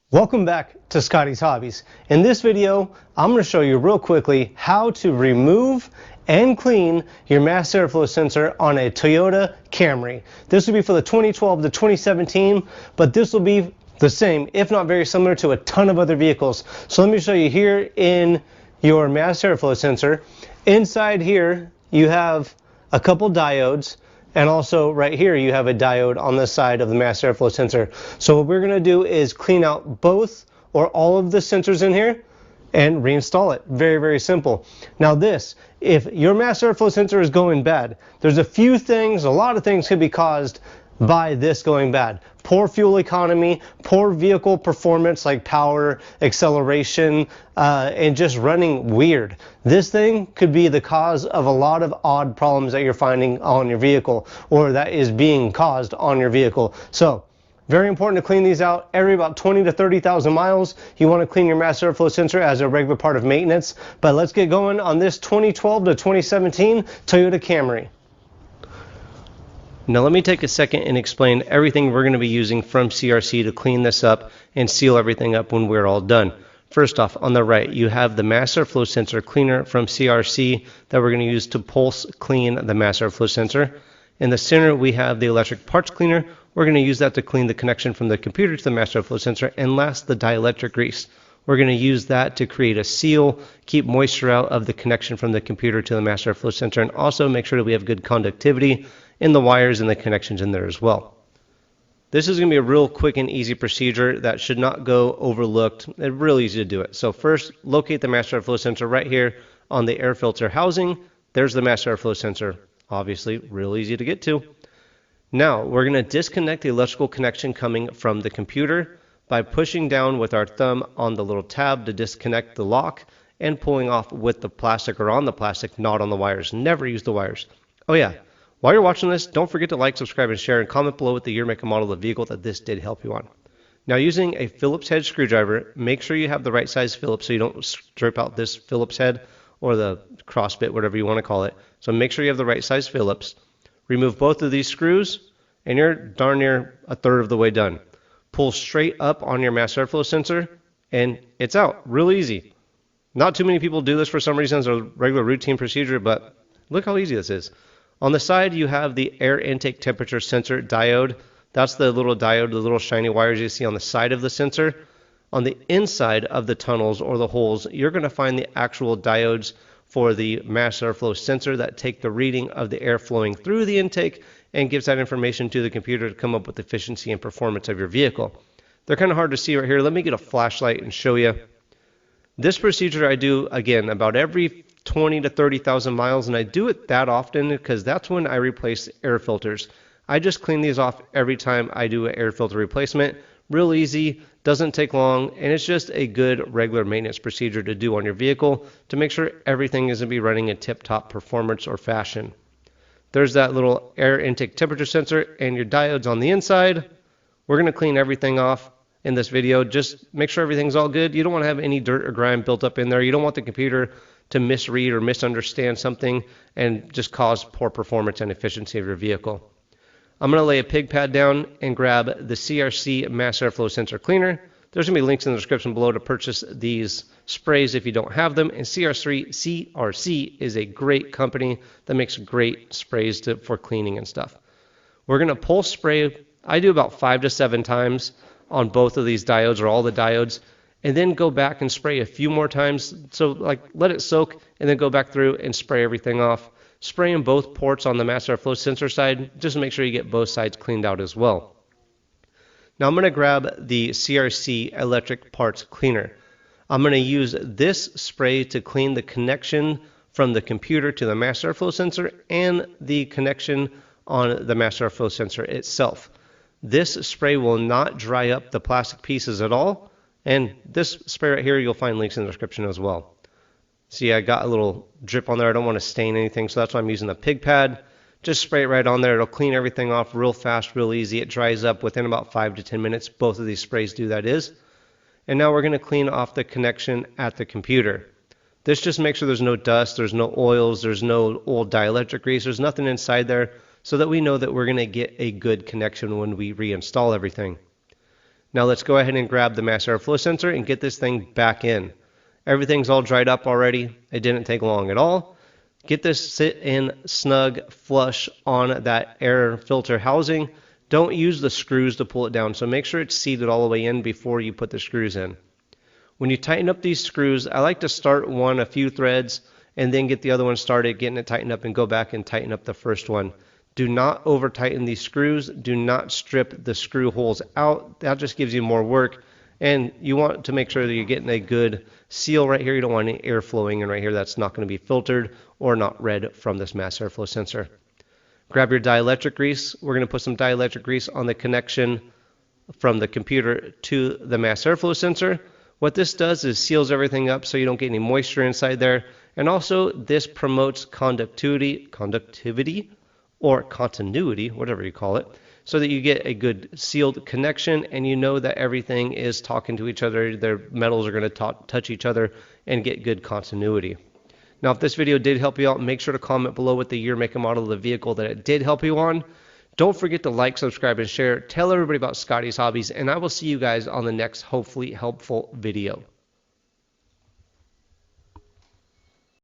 Welcome back to Scotty's Hobbies. In this video, I'm going to show you real quickly how to remove and clean your mass airflow sensor on a Toyota Camry. This will be for the 2012 to 2017, but this will be the same, if not very similar to a ton of other vehicles. So let me show you here in your mass airflow sensor. Inside here, you have a couple diodes. And also right here you have a diode on the side of the mass airflow sensor. So what we're going to do is clean out both or all of the sensors in here and reinstall it. Very, very simple. Now this, if your mass airflow sensor is going bad, there's a lot of things could be caused by this going bad. Poor fuel economy, poor vehicle performance like power, acceleration, and just running weird. This thing could be the cause of a lot of odd problems that you're finding on your vehicle or that is being caused on your vehicle. So very important to clean these out every about 20 to 30,000 miles. You want to clean your mass airflow sensor as a regular part of maintenance. But let's get going on this 2012 to 2017 Toyota Camry. Now let me take a second and explain everything we're going to be using from CRC to clean this up and seal everything up when we're all done. First off, on the right, you have the mass airflow sensor cleaner from CRC that we're going to use to pulse clean the mass airflow sensor. In the center, we have the electric parts cleaner. We're going to use that to clean the connection from the computer to the mass airflow sensor. And last, the dielectric grease. We're going to use that to create a seal, keep moisture out of the connection from the computer to the mass airflow sensor, and also make sure that we have good conductivity in the wires and the connections in there as well. This is going to be a real quick and easy procedure that should not go overlooked. It's real easy to do it. So first, locate the mass airflow sensor right here on the air filter housing. There's the mass airflow sensor. Obviously, real easy to get to. Now, we're going to disconnect the electrical connection coming from the computer by pushing down with our thumb on the little tab to disconnect the lock and pulling off with the plastic or on the plastic, not on the wires. Never use the wires. Oh yeah. While you're watching this, don't forget to like, subscribe, and share, and comment below with the year, make, and model of the vehicle that this did help you on. Now, using a Phillips head screwdriver, make sure you have the right size Phillips so you don't strip out this Phillips head or the cross bit, whatever you want to call it. So make sure you have the right size Phillips. Remove both of these screws, and you're darn near a third of the way done. Pull straight up on your mass airflow sensor, and it's out. Real easy. Not too many people do this for some reason as a regular routine procedure, but look how easy this is. On the side, you have the air intake temperature sensor diode. That's the little diode, the little shiny wires you see on the side of the sensor. On the inside of the tunnels or the holes, you're going to find the actual diodes for the mass airflow sensor that take the reading of the air flowing through the intake and gives that information to the computer to come up with efficiency and performance of your vehicle. They're kind of hard to see right here. Let me get a flashlight and show you. This procedure I do, again, about every 20 to 30,000 miles, and I do it that often because that's when I replace air filters. I just clean these off every time I do an air filter replacement. Real easy, doesn't take long, and it's just a good regular maintenance procedure to do on your vehicle to make sure everything is going to be running in tip-top performance or fashion. There's that little air intake temperature sensor and your diodes on the inside. We're going to clean everything off in this video. Just make sure everything's all good. You don't want to have any dirt or grime built up in there. You don't want the computer to misread or misunderstand something and just cause poor performance and efficiency of your vehicle. I'm going to lay a pig pad down and grab the CRC mass airflow sensor cleaner. There's going to be links in the description below to purchase these sprays if you don't have them. And CRC is a great company that makes great sprays for cleaning and stuff. We're going to pulse spray. I do about 5 to 7 times on both of these diodes or all the diodes, and then go back and spray a few more times. So like let it soak and then go back through and spray everything off. Spray in both ports on the mass airflow sensor side, just to make sure you get both sides cleaned out as well. Now I'm going to grab the CRC electric parts cleaner. I'm going to use this spray to clean the connection from the computer to the mass airflow sensor and the connection on the mass airflow sensor itself. This spray will not dry up the plastic pieces at all. And this spray right here, you'll find links in the description as well. See, I got a little drip on there. I don't want to stain anything, so that's why I'm using the pig pad. Just spray it right on there. It'll clean everything off real fast, real easy. It dries up within about 5 to 10 minutes. Both of these sprays do that is. And now we're going to clean off the connection at the computer. This just makes sure there's no dust, there's no oils, there's no old dielectric grease, there's nothing inside there, so that we know that we're going to get a good connection when we reinstall everything. Now let's go ahead and grab the mass airflow sensor and get this thing back in. Everything's all dried up already. It didn't take long at all. Get this sit in snug flush on that air filter housing. Don't use the screws to pull it down, so make sure it's seated all the way in before you put the screws in. When you tighten up these screws, I like to start one a few threads and then get the other one started, getting it tightened up, and go back and tighten up the first one. Do not over tighten these screws. Do not strip the screw holes out. That just gives you more work. And you want to make sure that you're getting a good seal right here. You don't want any air flowing in right here. That's not going to be filtered or not read from this mass airflow sensor. Grab your dielectric grease. We're going to put some dielectric grease on the connection from the computer to the mass airflow sensor. What this does is seals everything up so you don't get any moisture inside there. And also this promotes conductivity or continuity, whatever you call it, so that you get a good sealed connection and you know that everything is talking to each other. Their metals are going to touch each other and get good continuity. Now, if this video did help you out, make sure to comment below with the year, make, and model of the vehicle that it did help you on. Don't forget to like, subscribe, and share. Tell everybody about Scotty's Hobbies, and I will see you guys on the next hopefully helpful video.